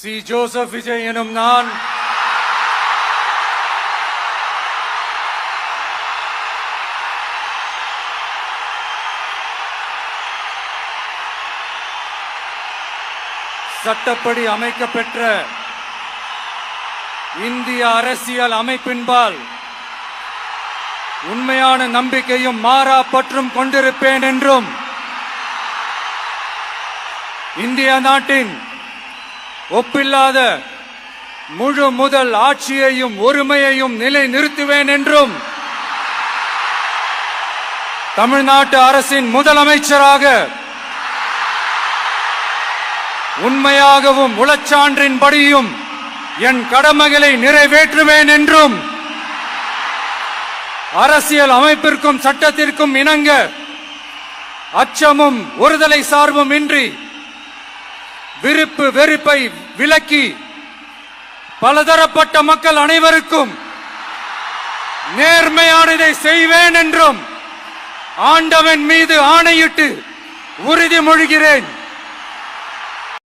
C. Joseph Vijay எனும் நான் சட்டப்படி அமைக்கப்பெற்ற இந்திய அரசியல் அமைப்பின்பால் உண்மையான நம்பிக்கையும் மாறா பற்றும் கொண்டிருப்பேன் என்றும் இந்திய நாட்டின் ஒப்பில்லாத முழு முதல் ஆட்சியையும் ஒருமையையும் நிலை நிறுத்துவேன் என்றும் தமிழ்நாட்டு அரசின் முதலமைச்சராக உண்மையாகவும் உளச்சான்றின்படியும் என் கடமைகளை நிறைவேற்றுவேன் என்றும் அரசியல் அமைப்பிற்கும் சட்டத்திற்கும் இணங்க அச்சமும் ஒருதலை சார்பும் இன்றி விருப்பு வெறுப்பை விலக்கி பலதரப்பட்ட மக்கள் அனைவருக்கும் நேர்மையானதை செய்வேன் என்றும் ஆண்டவன் மீது ஆணையிட்டு உறுதிமொழிகிறேன்.